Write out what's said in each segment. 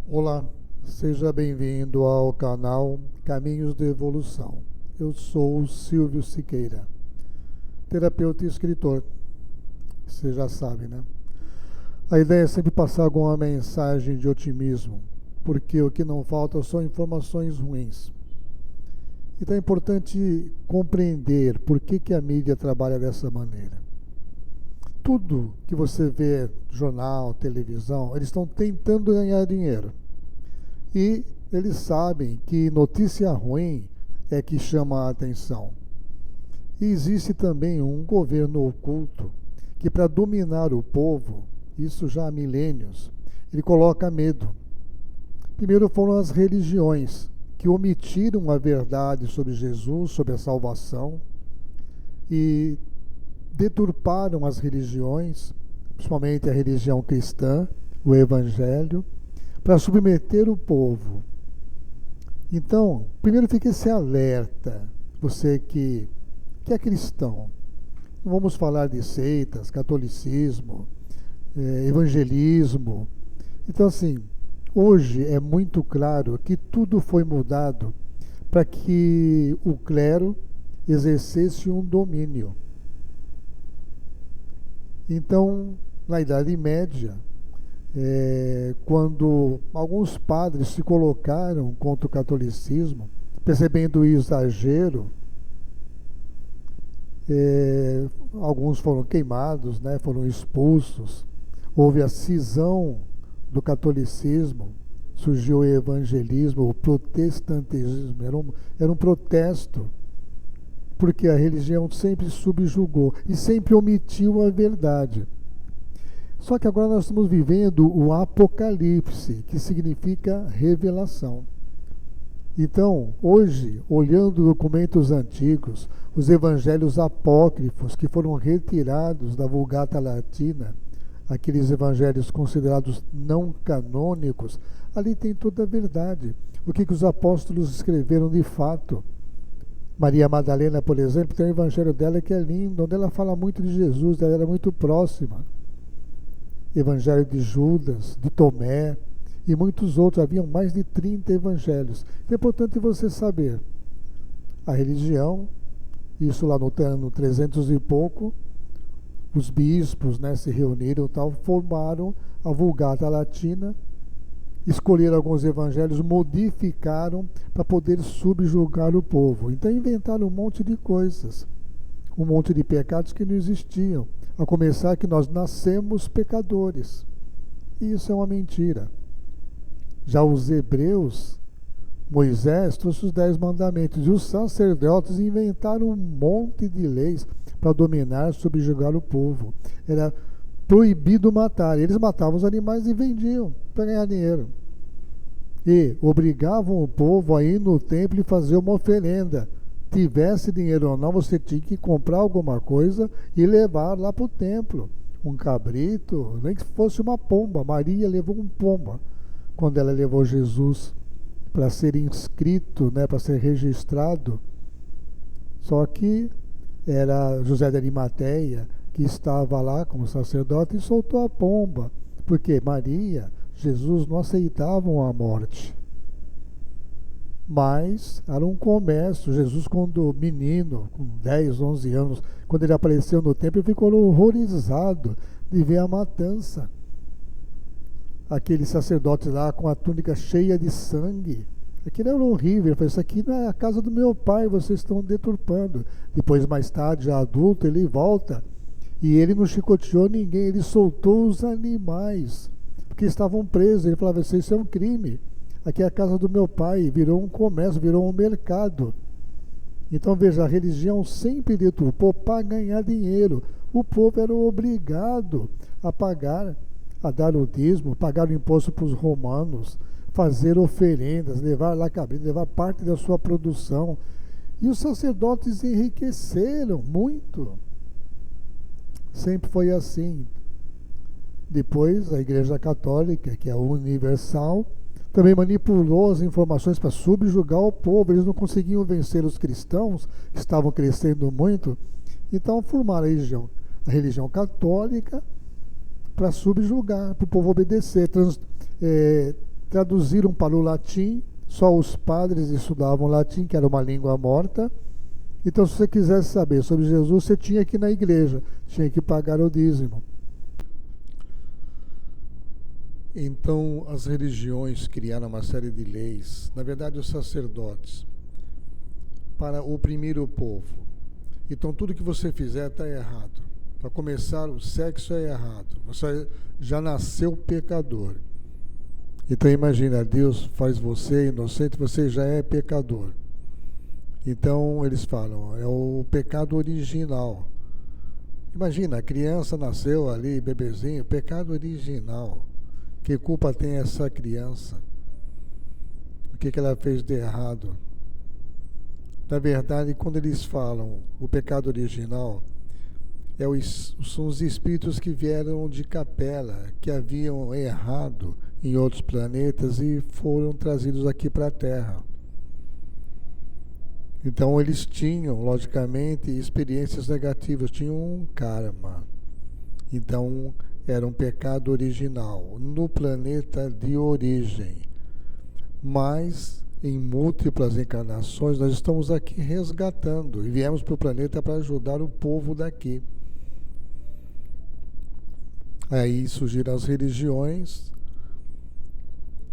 Olá, seja bem-vindo ao canal Caminhos de Evolução. Eu sou o Silvio Siqueira, terapeuta e escritor. Você já sabe, né? A ideia é sempre passar alguma mensagem de otimismo, porque o que não falta são informações ruins. Então é importante compreender por que a mídia trabalha dessa maneira. Tudo que você vê, jornal, televisão, eles estão tentando ganhar dinheiro. E eles sabem que notícia ruim é que chama a atenção. E existe também um governo oculto que, para dominar o povo, isso já há milênios, ele coloca medo. Primeiro foram as religiões, que omitiram a verdade sobre Jesus, sobre a salvação, e deturparam as religiões, principalmente a religião cristã, o evangelho, para submeter o povo. Então, primeiro fica esse alerta, você que é cristão. Não vamos falar de seitas, catolicismo, evangelismo. Então, assim, hoje é muito claro que tudo foi mudado para que o clero exercesse um domínio. Então, na Idade Média, quando alguns padres se colocaram contra o catolicismo, percebendo o exagero, alguns foram queimados, né, foram expulsos. Houve a cisão do catolicismo, surgiu o evangelismo, o protestantismo, era um protesto, porque a religião sempre subjugou e sempre omitiu a verdade. Só que agora nós estamos vivendo o Apocalipse, que significa revelação. Então, hoje, olhando documentos antigos, os evangelhos apócrifos que foram retirados da Vulgata Latina, aqueles evangelhos considerados não canônicos, ali tem toda a verdade. O que os apóstolos escreveram de fato. Maria Madalena, por exemplo, tem um evangelho dela que é lindo, onde ela fala muito de Jesus, ela era muito próxima. Evangelho de Judas, de Tomé e muitos outros. Haviam mais de 30 evangelhos. Então é importante você saber a religião, isso lá no ano 300 e pouco, os bispos, né, se reuniram e tal, formaram a Vulgata Latina, escolheram alguns evangelhos, modificaram para poder subjugar o povo. Então inventaram um monte de coisas, um monte de pecados que não existiam. A começar que nós nascemos pecadores. E isso é uma mentira. Já os hebreus, Moisés trouxe os 10 mandamentos. E os sacerdotes inventaram um monte de leis para dominar, subjugar o povo. Era proibido matar. Eles matavam os animais e vendiam para ganhar dinheiro. E obrigavam o povo a ir no templo e fazer uma oferenda. Tivesse dinheiro ou não, você tinha que comprar alguma coisa e levar lá para o templo. Um cabrito, nem que fosse uma pomba. Maria levou um pomba quando ela levou Jesus para ser inscrito, né, para ser registrado. Só que era José de Arimateia que estava lá como sacerdote e soltou a pomba. Porque Maria, Jesus não aceitavam a morte. Mas era um comércio. Jesus, quando menino, com 10, 11 anos, quando ele apareceu no templo, ele ficou horrorizado de ver a matança. Aqueles sacerdotes lá com a túnica cheia de sangue. Aquilo era horrível. Ele falou, isso aqui não é a casa do meu pai, vocês estão deturpando. Depois, mais tarde, já adulto, ele volta e ele não chicoteou ninguém, ele soltou os animais, porque estavam presos. Ele falava, isso é um crime. Aqui é a casa do meu pai, virou um comércio, virou um mercado. Então veja, a religião sempre deturpou para ganhar dinheiro. O povo era obrigado a pagar, a dar o dízimo, pagar o imposto para os romanos, fazer oferendas, levar lá cabrito, levar parte da sua produção. E os sacerdotes enriqueceram muito. Sempre foi assim. Depois a Igreja Católica, que é universal, também manipulou as informações para subjugar o povo. Eles não conseguiam vencer os cristãos, que estavam crescendo muito. Então formaram a religião católica para subjugar, para o povo obedecer, traduziram para o latim, só os padres estudavam latim, que era uma língua morta. Então, se você quisesse saber sobre Jesus, você tinha que ir na igreja, tinha que pagar o dízimo. Então, as religiões criaram uma série de leis, na verdade, os sacerdotes, para oprimir o povo. Então, tudo que você fizer está errado. Para começar, o sexo é errado. Você já nasceu pecador. Então, imagina, Deus faz você inocente, você já é pecador. Então, eles falam, é o pecado original. Imagina, a criança nasceu ali, bebezinho, pecado original. Que culpa tem essa criança? O que ela fez de errado? Na verdade, quando eles falam o pecado original, são os espíritos que vieram de Capela, que haviam errado em outros planetas e foram trazidos aqui para a Terra. Então eles tinham, logicamente, experiências negativas, tinham um karma. Então era um pecado original no planeta de origem. Mas em múltiplas encarnações nós estamos aqui resgatando e viemos para o planeta para ajudar o povo daqui. Aí surgiram as religiões,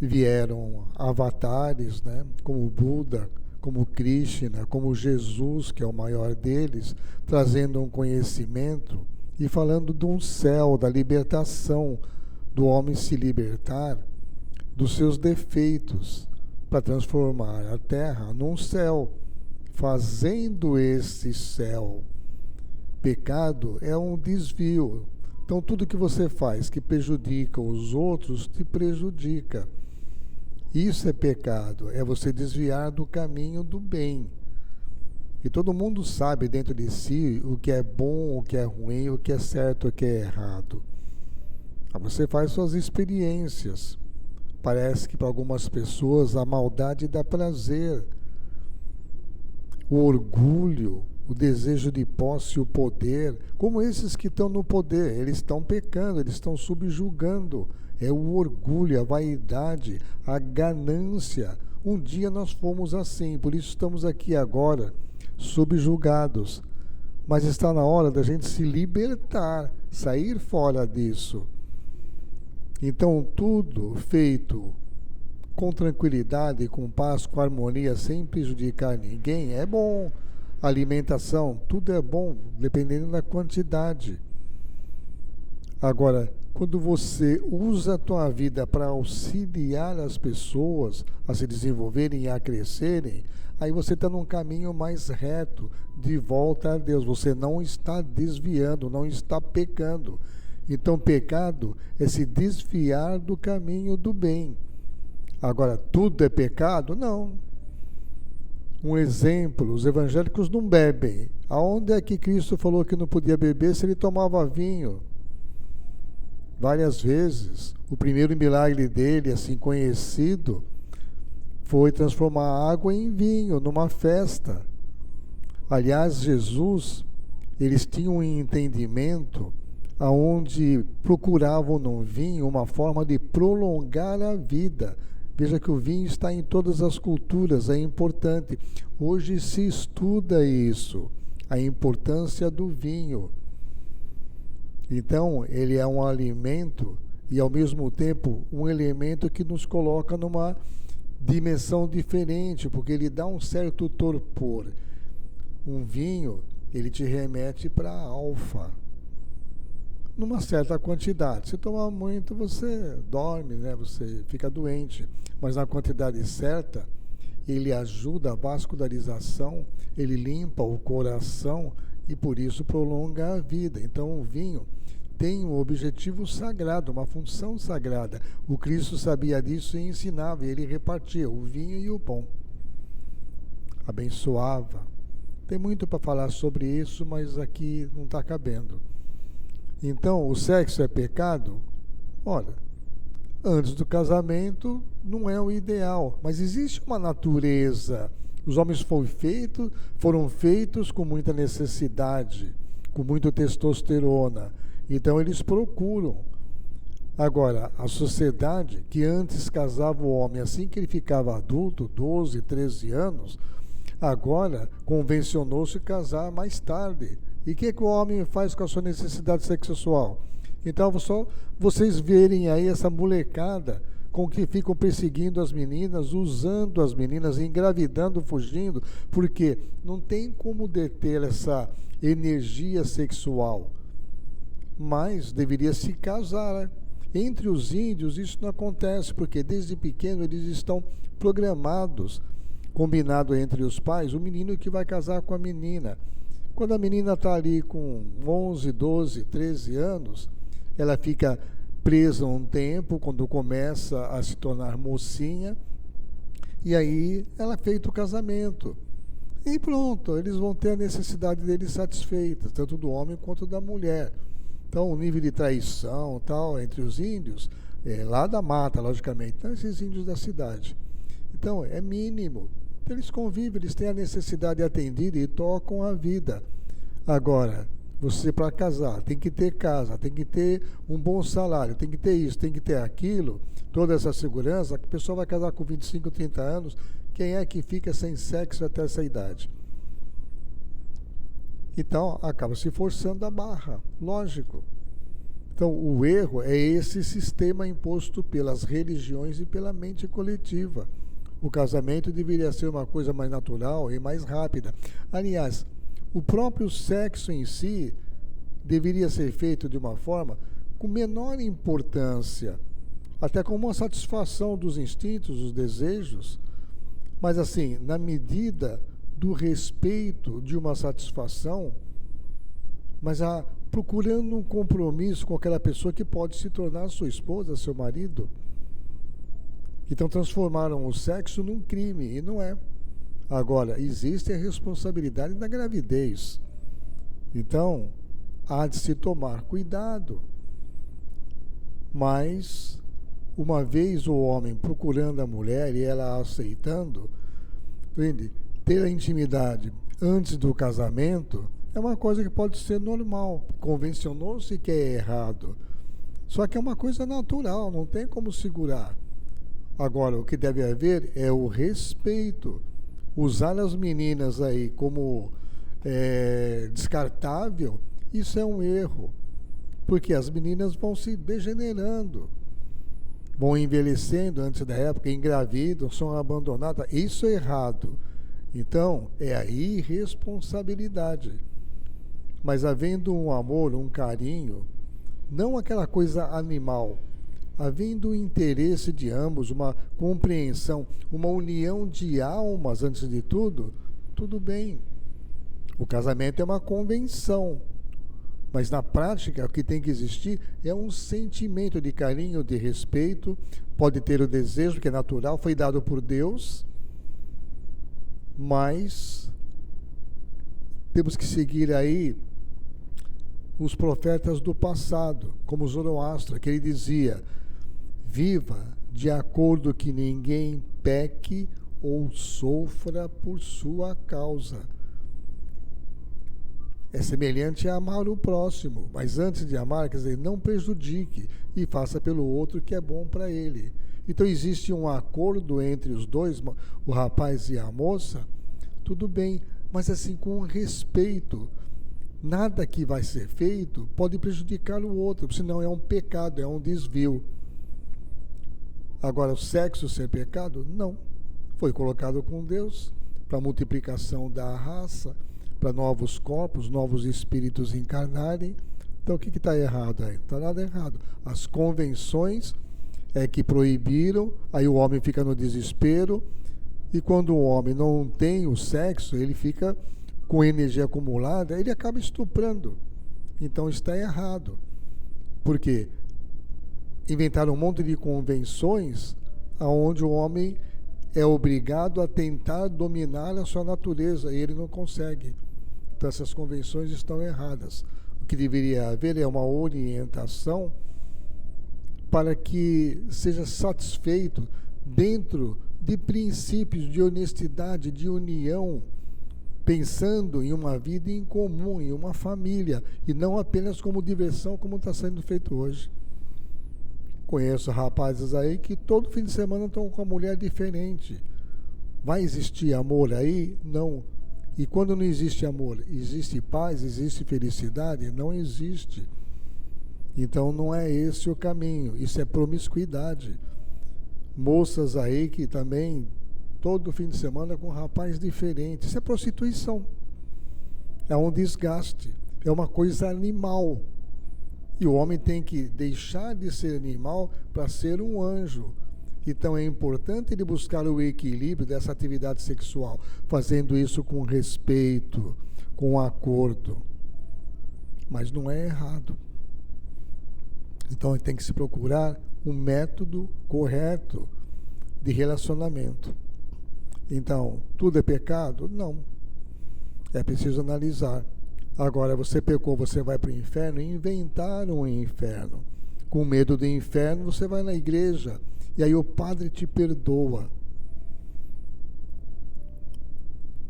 vieram avatares, né, como Buda, como Krishna, como Jesus, que é o maior deles, trazendo um conhecimento e falando de um céu, da libertação, do homem se libertar dos seus defeitos, para transformar a Terra num céu, fazendo esse céu. Pecado é um desvio. Então tudo que você faz que prejudica os outros, te prejudica. Isso é pecado, é você desviar do caminho do bem. E todo mundo sabe dentro de si o que é bom, o que é ruim, o que é certo, o que é errado. Você faz suas experiências. Parece que para algumas pessoas a maldade dá prazer. O orgulho, o desejo de posse, o poder, como esses que estão no poder, eles estão pecando, eles estão subjugando. É o orgulho, a vaidade, a ganância. Um dia nós fomos assim, por isso estamos aqui agora, subjugados. Mas está na hora da gente se libertar, sair fora disso. Então, tudo feito com tranquilidade, com paz, com harmonia, sem prejudicar ninguém, é bom. Alimentação, tudo é bom, dependendo da quantidade. Agora, quando você usa a tua vida para auxiliar as pessoas a se desenvolverem e a crescerem, aí você está num caminho mais reto, de volta a Deus. Você não está desviando, não está pecando. Então, pecado é se desviar do caminho do bem. Agora, tudo é pecado? Não. Um exemplo, os evangélicos não bebem. Aonde é que Cristo falou que não podia beber se ele tomava vinho? Várias vezes. O primeiro milagre dele, assim conhecido, foi transformar a água em vinho, numa festa. Aliás, Jesus, eles tinham um entendimento aonde procuravam no vinho uma forma de prolongar a vida. Veja que o vinho está em todas as culturas, é importante. Hoje se estuda isso, a importância do vinho. Então, ele é um alimento e, ao mesmo tempo, um elemento que nos coloca numa dimensão diferente, porque ele dá um certo torpor. Um vinho, ele te remete para a alfa, numa certa quantidade. Se tomar muito, você dorme, né? Você fica doente. Mas na quantidade certa, ele ajuda a vascularização, ele limpa o coração e por isso prolonga a vida. Então o vinho tem um objetivo sagrado, uma função sagrada. O Cristo sabia disso e ensinava, e ele repartia o vinho e o pão. Abençoava. Tem muito para falar sobre isso, mas aqui não está cabendo. Então, o sexo é pecado? Olha, antes do casamento não é o ideal, mas existe uma natureza. Os homens foram feitos com muita necessidade, com muita testosterona. Então, eles procuram Agora, a sociedade que antes casava o homem assim que ele ficava adulto, 12, 13 anos, agora convencionou-se casar mais tarde. E o que o homem faz com a sua necessidade sexual? Então, só vocês verem aí essa molecada com que ficam perseguindo as meninas, usando as meninas, engravidando, fugindo, porque não tem como deter essa energia sexual. Mas deveria se casar, né? Entre os índios isso não acontece, porque desde pequeno eles estão programados, combinado entre os pais, o menino que vai casar com a menina. Quando a menina está ali com 11, 12, 13 anos, ela fica presa um tempo, quando começa a se tornar mocinha, e aí ela é feito o casamento. E pronto, eles vão ter a necessidade deles satisfeitas, tanto do homem quanto da mulher. Então, o nível de traição tal entre os índios, lá da mata, logicamente, não esses índios da cidade. Então, é mínimo. Eles convivem, eles têm a necessidade atendida e tocam a vida. Agora, você para casar, tem que ter casa, tem que ter um bom salário, tem que ter isso, tem que ter aquilo, toda essa segurança. A pessoa vai casar com 25, 30 anos, quem é que fica sem sexo até essa idade? Então, acaba se forçando a barra, lógico. Então, o erro é esse sistema imposto pelas religiões e pela mente coletiva. O casamento deveria ser uma coisa mais natural e mais rápida. Aliás, o próprio sexo em si deveria ser feito de uma forma com menor importância, até como uma satisfação dos instintos, dos desejos, mas assim, na medida do respeito, de uma satisfação, mas procurando um compromisso com aquela pessoa que pode se tornar sua esposa, seu marido. Então transformaram o sexo num crime, e não é. Agora, existe a responsabilidade da gravidez. Então, há de se tomar cuidado. Mas, uma vez o homem procurando a mulher e ela aceitando, entende? Ter a intimidade antes do casamento é uma coisa que pode ser normal. Convencionou-se que é errado. Só que é uma coisa natural, não tem como segurar. Agora, o que deve haver é o respeito. Usar as meninas aí como descartável, isso é um erro. Porque as meninas vão se degenerando, vão envelhecendo antes da época, engravidam, são abandonadas. Isso é errado. Então, é a irresponsabilidade. Mas havendo um amor, um carinho, não aquela coisa animal, havendo um interesse de ambos, uma compreensão, uma união de almas antes de tudo, tudo bem. O casamento é uma convenção, mas na prática o que tem que existir é um sentimento de carinho, de respeito, pode ter o desejo, que é natural, foi dado por Deus, mas temos que seguir aí os profetas do passado, como Zoroastro, que ele dizia: viva de acordo que ninguém peque ou sofra por sua causa. É semelhante a amar o próximo, mas antes de amar, quer dizer, não prejudique e faça pelo outro que é bom para ele. Então existe um acordo entre os dois, o rapaz e a moça, tudo bem, mas assim com respeito. Nada que vai ser feito pode prejudicar o outro, senão é um pecado, é um desvio. Agora, o sexo ser pecado? Não. Foi colocado com Deus para a multiplicação da raça, para novos corpos, novos espíritos encarnarem. Então, o que está errado aí? Não está nada errado. As convenções é que proibiram, aí o homem fica no desespero, e quando o homem não tem o sexo, ele fica com energia acumulada, ele acaba estuprando. Então está errado. Por quê? Inventaram um monte de convenções onde o homem é obrigado a tentar dominar a sua natureza e ele não consegue. Então essas convenções estão erradas. O que deveria haver é uma orientação para que seja satisfeito dentro de princípios de honestidade, de união, pensando em uma vida em comum, em uma família, e não apenas como diversão, como está sendo feito hoje. Conheço rapazes aí que todo fim de semana estão com uma mulher diferente. Vai existir amor aí? Não. E quando não existe amor, existe paz, existe felicidade? Não existe. Então não é esse o caminho, isso é promiscuidade. Moças aí que também, todo fim de semana com um rapaz diferente, isso é prostituição. É um desgaste, é uma coisa animal. E o homem tem que deixar de ser animal para ser um anjo. Então é importante ele buscar o equilíbrio dessa atividade sexual, fazendo isso com respeito, com acordo. Mas não é errado. Então ele tem que se procurar um método correto de relacionamento. Então, tudo é pecado? Não. É preciso analisar. Agora, você pecou, você vai para o inferno? Inventaram um inferno. Com medo do inferno, você vai na igreja. E aí o padre te perdoa.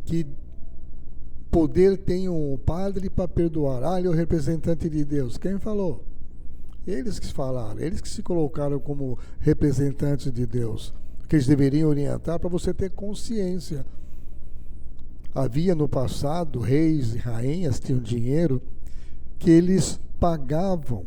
Que poder tem um padre para perdoar? Ah, ele é o representante de Deus. Quem falou? Eles que falaram, eles que se colocaram como representantes de Deus. Que eles deveriam orientar para você ter consciência. Havia no passado reis e rainhas tinham dinheiro que eles pagavam.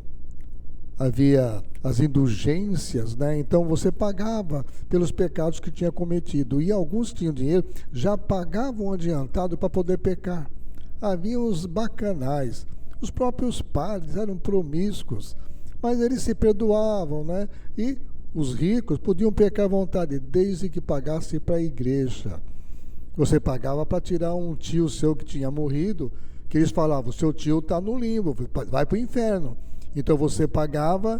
Havia as indulgências, né? Então você pagava pelos pecados que tinha cometido. E alguns tinham dinheiro, já pagavam adiantado para poder pecar. Havia os bacanais. Os próprios padres eram promíscuos, mas eles se perdoavam, né? E os ricos podiam pecar à vontade, desde que pagasse para a igreja. Você pagava para tirar um tio seu que tinha morrido, que eles falavam, seu tio está no limbo, vai para o inferno. Então você pagava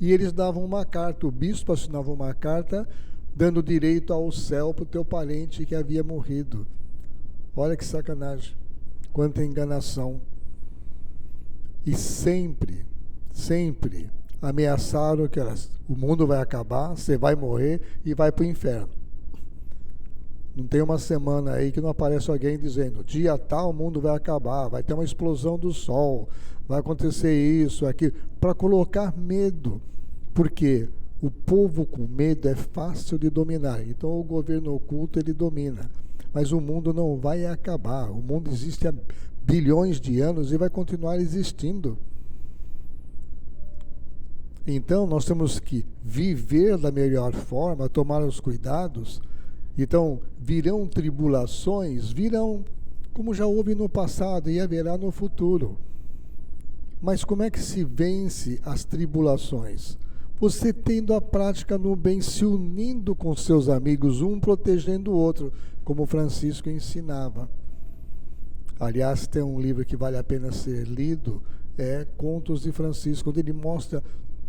e eles davam uma carta, o bispo assinava uma carta dando direito ao céu para o teu parente que havia morrido. Olha que sacanagem, quanta enganação. E sempre ameaçaram que o mundo vai acabar, você vai morrer e vai para o inferno. Não tem uma semana aí que não aparece alguém dizendo, dia tal o mundo vai acabar, vai ter uma explosão do sol, vai acontecer isso, aquilo, para colocar medo. Porque o povo com medo é fácil de dominar. Então o governo oculto ele domina. Mas o mundo não vai acabar. O mundo existe há bilhões de anos e vai continuar existindo. Então nós temos que viver da melhor forma, tomar os cuidados. Então, virão tribulações, virão, como já houve no passado e haverá no futuro. Mas como é que se vence as tribulações? Você tendo a prática no bem, se unindo com seus amigos, um protegendo o outro, como Francisco ensinava. Aliás, tem um livro que vale a pena ser lido, é Contos de Francisco, onde ele mostra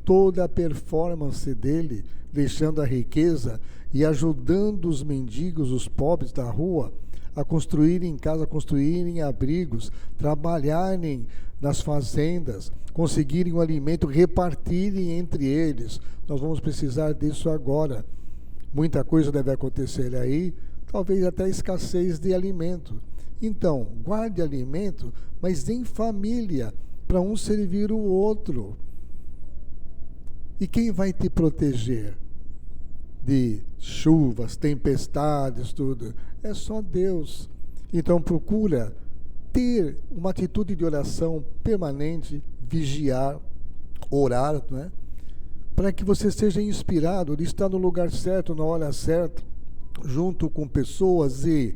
toda a performance dele, deixando a riqueza e ajudando os mendigos, os pobres da rua, a construírem casa, construírem abrigos, trabalharem nas fazendas, conseguirem o alimento, repartirem entre eles. Nós vamos precisar disso agora. Muita coisa deve acontecer aí, talvez até escassez de alimento. Então, guarde alimento, mas em família, para um servir o outro. E quem vai te proteger de chuvas, tempestades, tudo? É só Deus. Então procura ter uma atitude de oração permanente, vigiar, orar, né? Para que você seja inspirado de estar no lugar certo, na hora certa, junto com pessoas e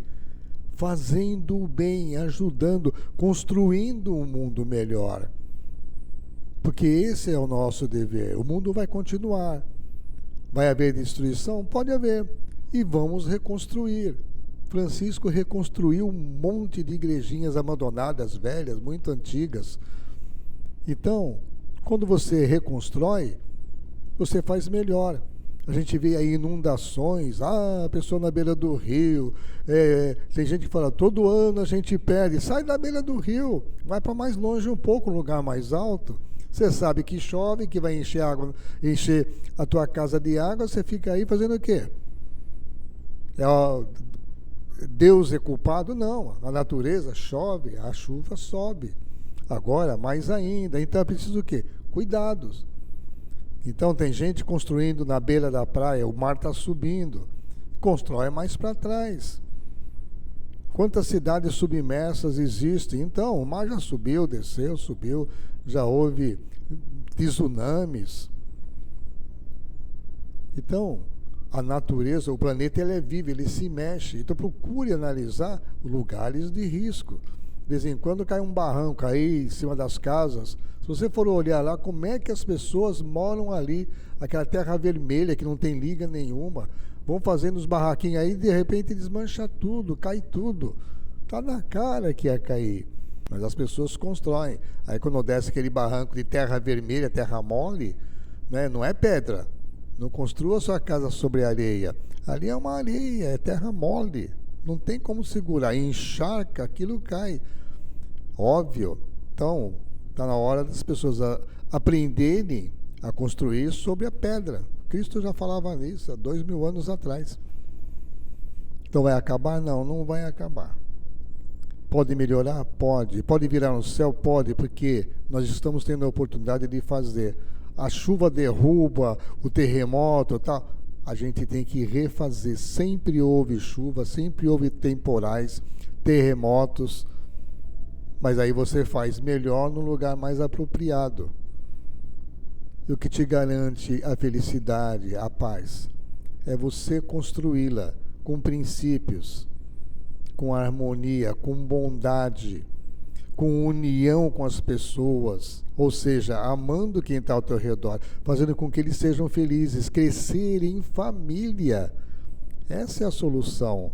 fazendo o bem, ajudando, construindo um mundo melhor. Porque esse é o nosso dever. O mundo vai continuar. Vai haver destruição? Pode haver. E vamos reconstruir. Francisco reconstruiu um monte de igrejinhas abandonadas, velhas, muito antigas. Então, quando você reconstrói, você faz melhor. A gente vê aí inundações, a pessoa na beira do rio, tem gente que fala, todo ano a gente perde, sai da beira do rio, vai para mais longe um pouco, um lugar mais alto. Você sabe que chove, que vai encher a tua casa de água, você fica aí fazendo o quê? Deus é culpado? Não, a natureza chove, a chuva sobe. Agora, mais ainda, então é preciso o quê? Cuidados. Então tem gente construindo na beira da praia, o mar está subindo, constrói mais para trás. Quantas cidades submersas existem? Então, o mar já subiu, desceu, subiu, já houve tsunamis. Então, a natureza, o planeta, ele é vivo, ele se mexe. Então, procure analisar lugares de risco. De vez em quando cai um barranco aí em cima das casas. Se você for olhar lá, como é que as pessoas moram ali, aquela terra vermelha que não tem liga nenhuma, vão fazendo os barraquinhos aí e de repente desmancha tudo, cai tudo. Está na cara que ia cair. Mas as pessoas constroem. Aí quando desce aquele barranco de terra vermelha, terra mole, né, não é pedra. Não construa sua casa sobre areia. Ali é uma areia, é terra mole. Não tem como segurar. Encharca, aquilo cai. Óbvio. Então, está na hora das pessoas aprenderem a construir sobre a pedra. Cristo já falava nisso há 2000 anos atrás. Então vai acabar? Não, não vai acabar. Pode melhorar? Pode. Pode virar no céu? Pode, porque nós estamos tendo a oportunidade de fazer. A chuva derruba, o terremoto e tal. A gente tem que refazer. Sempre houve chuva, sempre houve temporais, terremotos. Mas aí você faz melhor no lugar mais apropriado. E o que te garante a felicidade, a paz, é você construí-la com princípios, com harmonia, com bondade, com união com as pessoas, ou seja, amando quem está ao teu redor, fazendo com que eles sejam felizes, crescer em família. Essa é a solução.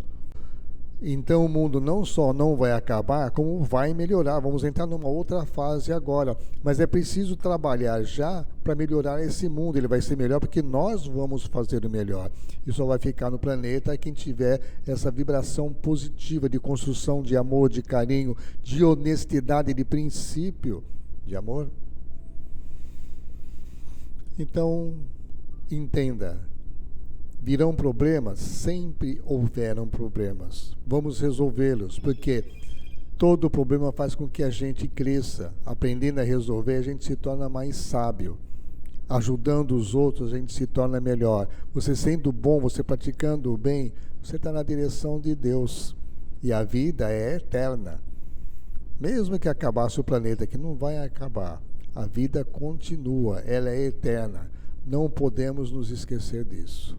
Então o mundo não só não vai acabar, como vai melhorar. Vamos entrar numa outra fase agora. Mas é preciso trabalhar já para melhorar esse mundo. Ele vai ser melhor porque nós vamos fazer o melhor. E só vai ficar no planeta quem tiver essa vibração positiva de construção, de amor, de carinho, de honestidade, de princípio, de amor. Então, entenda. Virão problemas? Sempre houveram problemas. Vamos resolvê-los, porque todo problema faz com que a gente cresça. Aprendendo a resolver, a gente se torna mais sábio. Ajudando os outros, a gente se torna melhor. Você sendo bom, você praticando o bem, você está na direção de Deus. E a vida é eterna. Mesmo que acabasse o planeta, que não vai acabar, a vida continua, ela é eterna. Não podemos nos esquecer disso.